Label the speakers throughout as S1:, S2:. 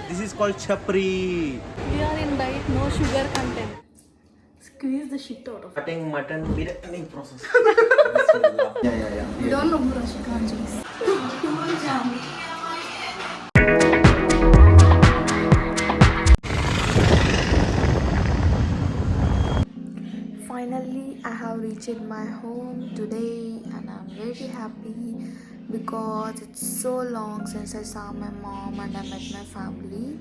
S1: This is called chapri.
S2: We are in diet, no sugar content. Squeeze the shit out of it.
S1: Cutting mutton biryani process. Yeah.
S2: You don't know bro, she can't choose. Too much jam. Finally, I have reached my home today and I'm very happy because it's so long since I saw my mom and I met my family.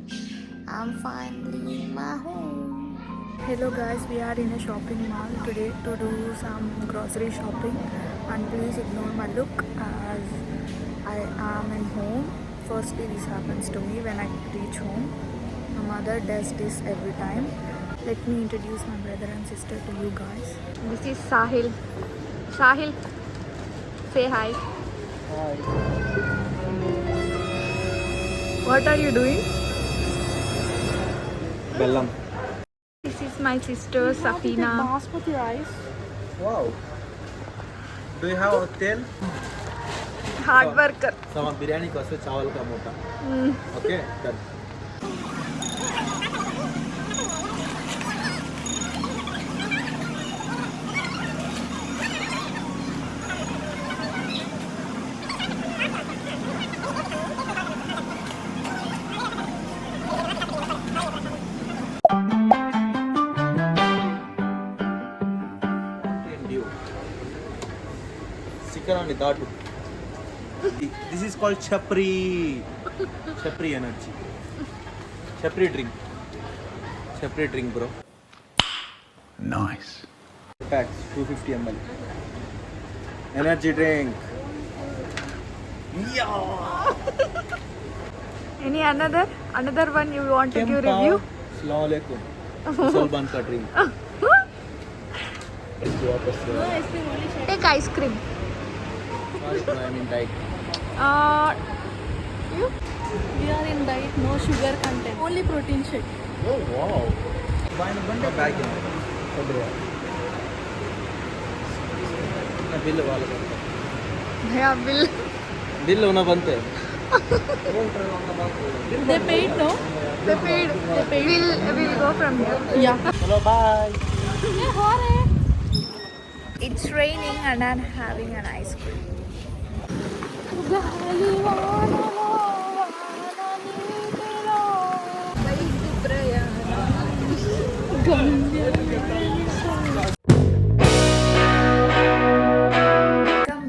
S2: I'm finally in my home. Hello guys, we are in a shopping mall today to do some grocery shopping and please ignore my look as I am in home. Firstly, this happens to me when I reach home. My mother does this every time. Let me introduce my brother and sister to you guys. This is Sahil. Sahil, say hi.
S1: Hi.
S2: What are you doing?
S1: Bellam.
S2: This is my sister Safina.
S3: Basmati rice.
S1: Wow. Do you have a tail?
S2: Hard worker.
S1: Some biryani ko se chawal ka mota. Okay, done. This is called chapri. Chapri energy. Chapri drink. Chapri drink, bro.
S4: Nice.
S1: Packs 250 ml. Energy drink. Yeah.
S2: Any another one you want to give review?
S1: Assalamu alaikum. Musalman ka drink.
S2: Take ice cream.
S1: Sorry, bro, I'm in diet.
S2: You?
S3: We are in diet, no sugar content. Only protein shake.
S1: Oh, wow. One bag in bill
S2: Yeah, bill.
S1: bill una bante.
S3: They paid, no?
S2: They paid. We'll go from here.
S3: Yeah.
S1: Hello, bye.
S2: It's raining and I'm having an ice cream. Welcome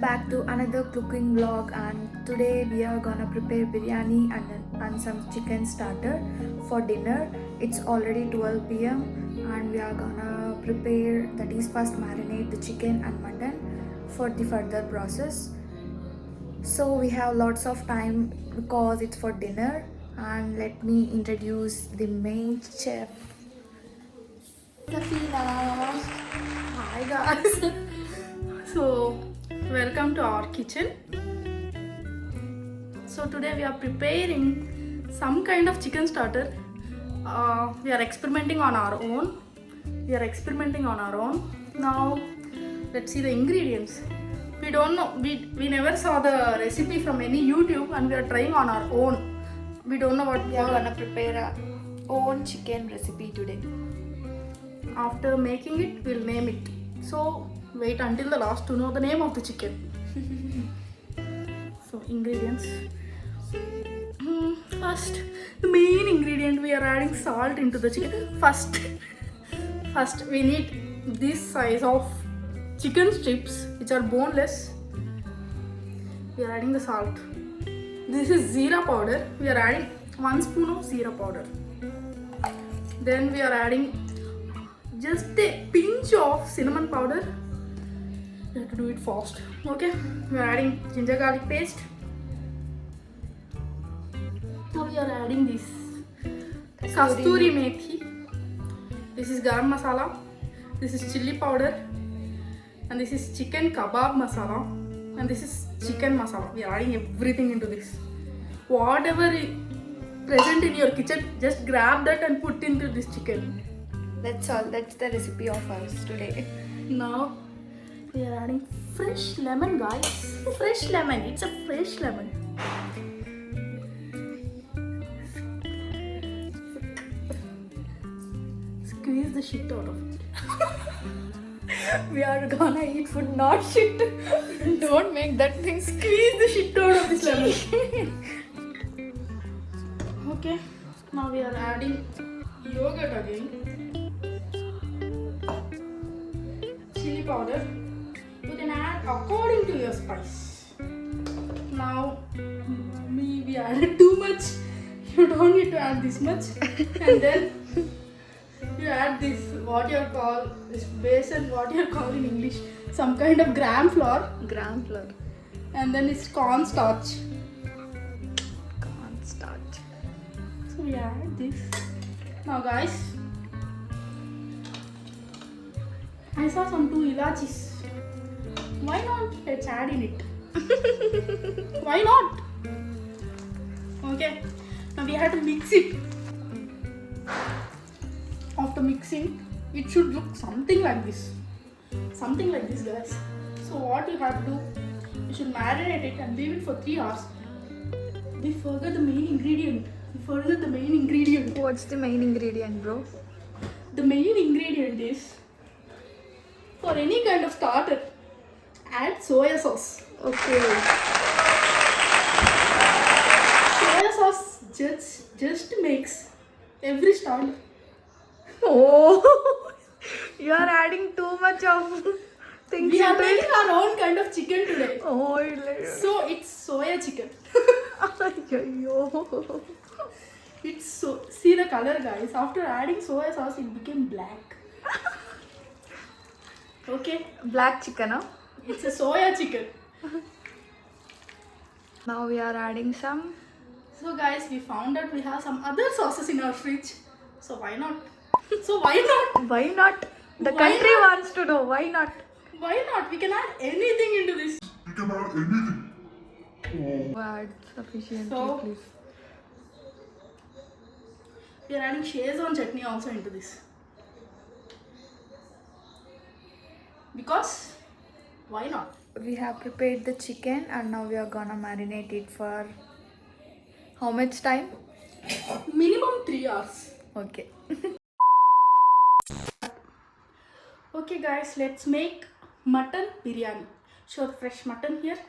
S2: back to another cooking vlog and today we are gonna prepare biryani and some chicken starter for dinner. It's already 12 p.m. and we are gonna prepare, that is first marinate the chicken and mutton for the further process. So we have lots of time because it's for dinner and let me introduce the main chef. Safina.
S3: Hi guys. So, welcome to our kitchen. So today we are preparing some kind of chicken starter. We are experimenting on our own. Now, let's see the ingredients. We don't know. We never saw the recipe from any YouTube, and we are trying on our own. We don't know what
S2: We are gonna prepare our own chicken recipe today.
S3: After making it, we'll name it. So wait until the last to know the name of the chicken. So ingredients. First, the main ingredient, we are adding salt into the chicken. First we need this size of chicken strips which are boneless. We are adding the salt. This is zira powder. We are adding 1 spoon of zira powder. Then we are adding just a pinch of cinnamon powder. You have to do it fast. Okay, we are adding ginger garlic paste. Now we are adding this kasturi methi. This is garam masala. This is chili powder. And this is chicken kebab masala. And this is chicken masala. We are adding everything into this. Whatever is present in your kitchen, just grab that and put into this chicken.
S2: That's all. That's the recipe of ours today.
S3: Now we are adding fresh lemon, guys. Fresh lemon. It's a fresh lemon. squeeze the shit out of it. We are gonna eat food, not shit.
S2: Don't make that thing.
S3: Squeeze the shit out of this lemon. Okay, now we are adding yogurt again. Chili powder. You can add according to your spice. Now, we added too much. You don't need to add this much. And then you add this, what you call, this besan, what you call in English, some kind of gram flour.
S2: Gram flour.
S3: And then it's cornstarch.
S2: Cornstarch.
S3: So we add this. Now guys, I saw some 2 ilachis. Why not? Let's add in it. Why not? Okay. Now we have to mix it. After mixing, it should look something like this. Something like this, guys. So what you have to do, you should marinate it and leave it for 3 hours. We forgot the main ingredient.
S2: What's the main ingredient, bro?
S3: The main ingredient is, for any kind of starter, add soya sauce.
S2: Okay.
S3: Soya sauce just makes every starter.
S2: Oh, you are adding too much of things.
S3: We are
S2: into
S3: making
S2: it.
S3: our own kind of chicken today.
S2: Oh,
S3: So it's soya chicken. It's so, see the color, guys. After adding soya sauce, it became black. Okay,
S2: Black chicken, huh?
S3: it's a soya chicken.
S2: Now we are adding some.
S3: So guys, we found out we have some other sauces in our fridge. So why not?
S2: Why not? The
S3: Why
S2: country
S3: not?
S2: wants to know. Why not?
S3: Why not? We can add anything into this.
S2: Add sufficiently,
S3: So-
S2: please.
S3: We are adding Szechuan chutney also into this. Because why not?
S2: We have prepared the chicken and now we are gonna marinate it for how much time?
S3: Minimum 3 hours.
S2: Okay.
S3: Okay guys, let's make mutton biryani. Show the fresh mutton here.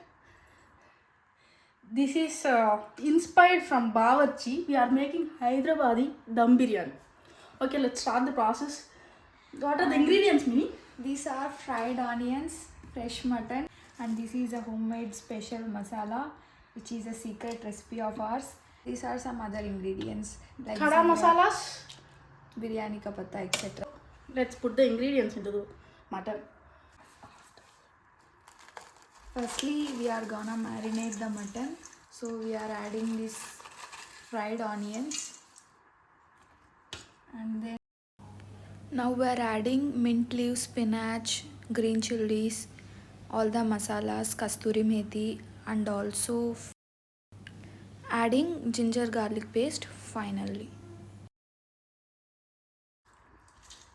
S3: This is inspired from Bawarchi. We are making Hyderabadi dum biryani. Okay, let's start the process. What are the ingredients, Mini?
S2: These are fried onions, fresh mutton, and this is a homemade special masala, which is a secret recipe of ours. These are some other ingredients like
S3: Khada
S2: zira,
S3: masalas.
S2: biryani ka patta, etc.
S3: Let's put the ingredients into the mutton.
S2: Firstly, we are gonna marinate the mutton. So we are adding this fried onions, and then now we are adding mint leaves, spinach, green chilies, all the masalas, kasturi methi, and also adding ginger garlic paste finally.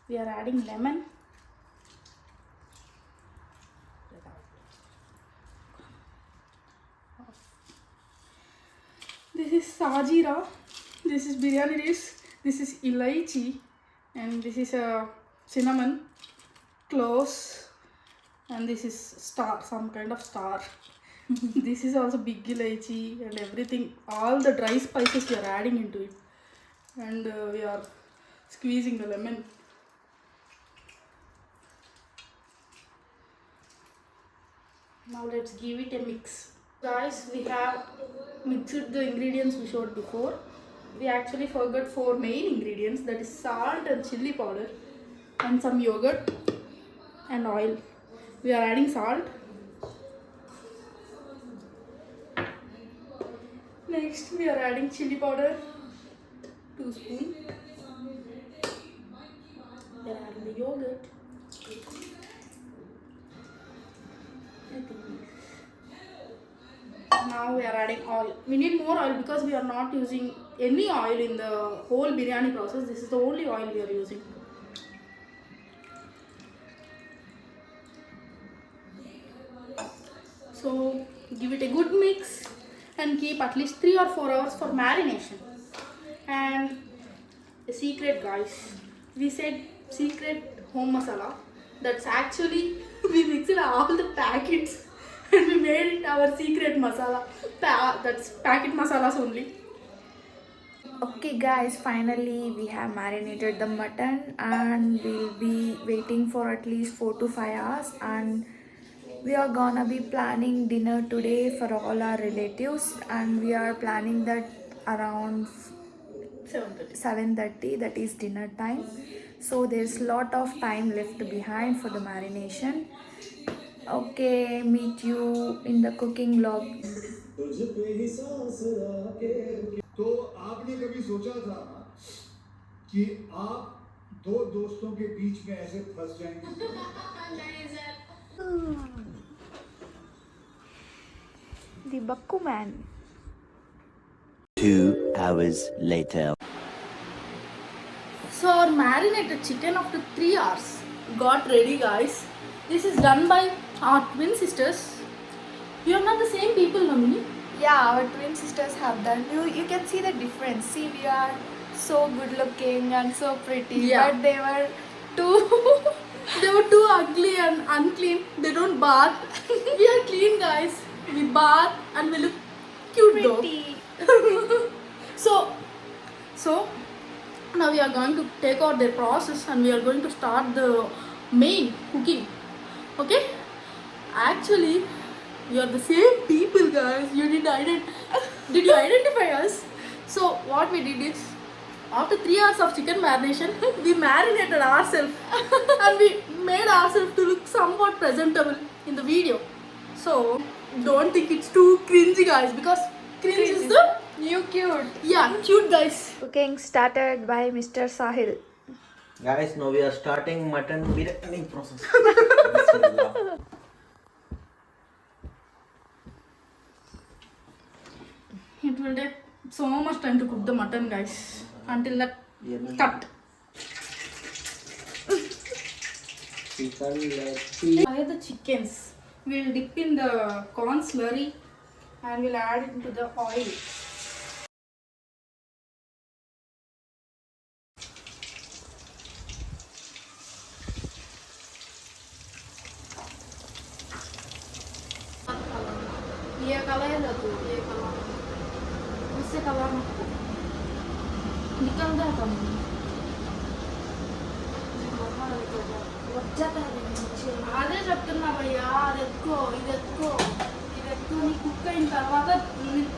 S3: We are adding lemon. This is sajira. This is biryani rice. This is elaichi, and this is a cinnamon, cloves, and this is star, some kind of star. This is also big elaichi and everything. All the dry spices we are adding into it, and we are squeezing the lemon. Now let's give it a mix. Guys, we have mixed the ingredients we showed before. We actually forgot 4 main ingredients, that is salt and chili powder and some yogurt and oil. We are adding salt. Next we are adding chili powder, 2 spoons. We are adding the yogurt. Now we are adding oil. We need more oil because we are not using any oil in the whole biryani process. This is the only oil we are using. So give it a good mix and keep at least 3 or 4 hours for marination. And a secret, guys, we said secret home masala. That's actually we mixed all the packets and we made it our secret masala. That's packet masalas only.
S2: Okay guys, finally we have marinated the mutton and we'll be waiting for at least 4 to 5 hours, and we are gonna be planning dinner today for all our relatives, and we are planning that around
S3: 7:30.
S2: 7:30, that is dinner time. So there's lot of time left behind for the marination. Okay, meet you in the cooking vlog.
S4: तो आपने कभी सोचा था कि आप दो दोस्तों के बीच में ऐसे फंस जाएंगे?
S2: The Bakku man.
S5: 2 hours later.
S3: So our marinated chicken after 3 hours got ready, guys. This is done by our twin sisters. You are not the same people, Namini.
S2: Yeah, our twin sisters have done. You can see the difference. See, we are so good looking and so pretty,
S3: Yeah.
S2: but they were too.
S3: They were too ugly and unclean. They don't bath. We are clean, guys. We bath and we look cute
S2: Pretty.
S3: though. So now we are going to take out their process and we are going to start the main cooking. Okay? Actually, we are the same people, guys. Did you identify us? So what we did is, after 3 hours of chicken marination, we marinated ourselves and we made ourselves to look somewhat presentable in the video. So don't think it's too cringy, guys, because cringe is the
S2: You cute.
S3: cute, guys.
S2: Cooking started by Mr. Sahil.
S1: Guys, now we are starting mutton biryani process. Bismillah.
S3: It will take so much time to cook the mutton, guys, until that cut.
S1: Chicken leg.
S3: Fry the chickens. We'll dip in the corn slurry and we'll add it into the oil. ये colour है तो ये colour उससे colour निकल जाता है అదే చెప్తున్నా భయ్యా, అది ఎత్తుకో నీ కుక్ అయిన తర్వాత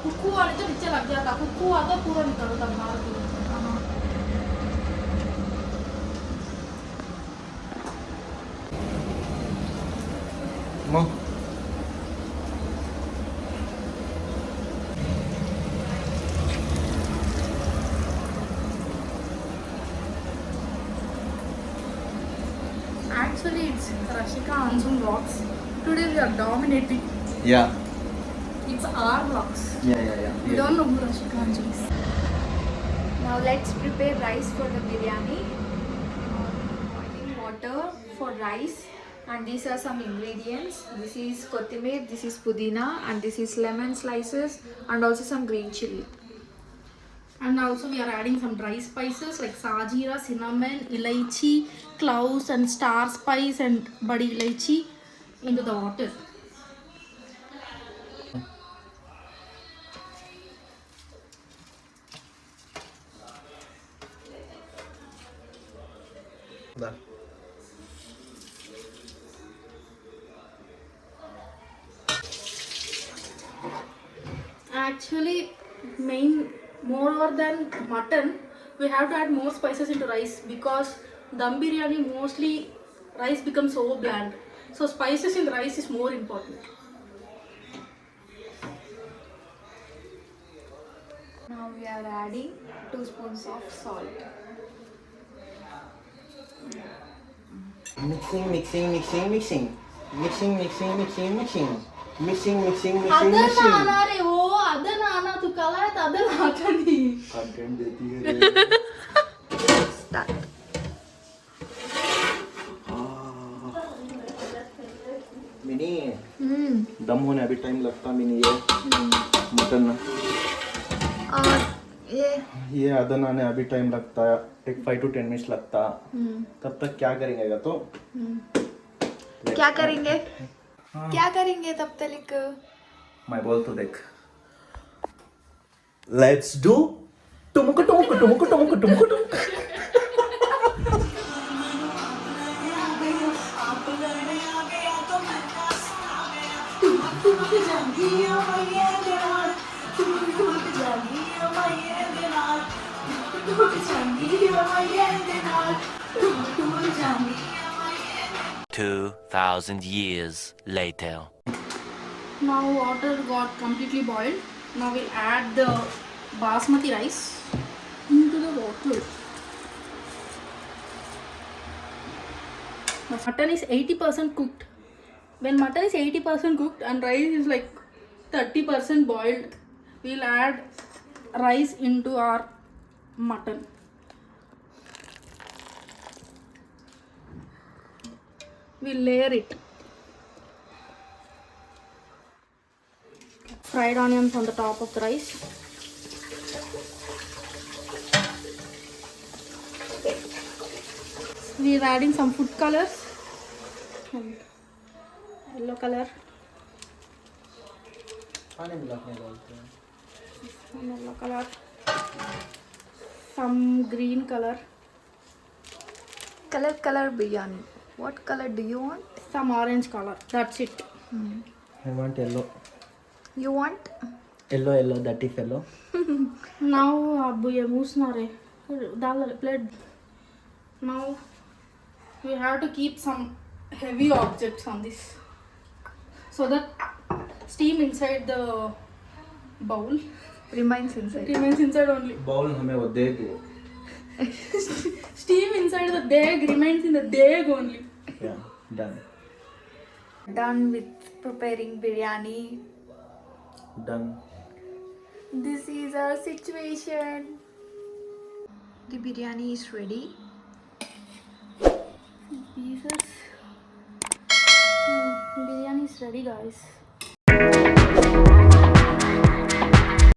S3: కుక్కు అంటే ఇచ్చే లగ్జాత కుక్కు అదో కూర నికలుతాం మాకు
S1: Mom.
S3: Actually, it's Rashika Anjum vlogs. Today we are dominating.
S1: Yeah.
S3: It's our vlogs.
S1: Yeah.
S3: We don't know who Rashika Anjum is.
S2: Now let's prepare rice for the biryani. Boiling water for rice, and these are some ingredients. This is kothimir, this is pudina, and this is lemon slices, and also some green chili.
S3: And also we are adding some dry spices like sajira, cinnamon, elaichi, cloves and star spice and badi elaichi into the water.
S1: Done.
S3: Actually, moreover than mutton, we have to add more spices into rice because dum biryani mostly rice becomes so bland. So spices in rice is more important.
S2: Now we are adding 2 spoons of salt.
S1: Mixing.
S3: Adana anare oh adana ana tu kala hai adana atani.
S1: Content देती है रे.
S2: Start.
S1: Mini दम होने अभी time लगता mini ये mutton ना.
S2: और
S1: ये अदन आने अभी टाइम लगता है, एक 5 to 10 मिनट्स लगता। तब तक क्या करेंगे तो
S2: क्या करेंगे? क्या करेंगे तब तक?
S1: मैं बोल तो देख, let's do टुमुक टुमुक टुमुक टुमुक टुमुक टुमुक।
S5: Two 2,000 years later.
S3: Now water got completely boiled. Now we'll add the basmati rice into the water. The mutton is 80% cooked. When mutton is 80% cooked and rice is like 30% boiled, we'll add rice into our mutton. We'll layer it. Fried onions on the top of the rice. We're adding some food colors. And yellow color,
S1: पानी मिलाने बोलते हैं।
S3: some yellow color, some green color,
S2: Color biryani. What color do you want?
S3: some orange color. That's it.
S1: I want yellow,
S2: You want?
S1: yellow, dirty fellow.
S3: Now abbu ye moosnare dal plate. Now we have to keep some heavy objects on this so that steam inside the bowl
S2: Remains inside.
S3: remains inside only.
S1: Bowl हमें वो दे दो।
S3: Steam inside the deg remains in the deg only.
S1: Yeah, done.
S2: Done with preparing biryani.
S1: Done.
S2: This is our situation. The biryani is ready.
S3: Pieces. Biryani is ready, guys.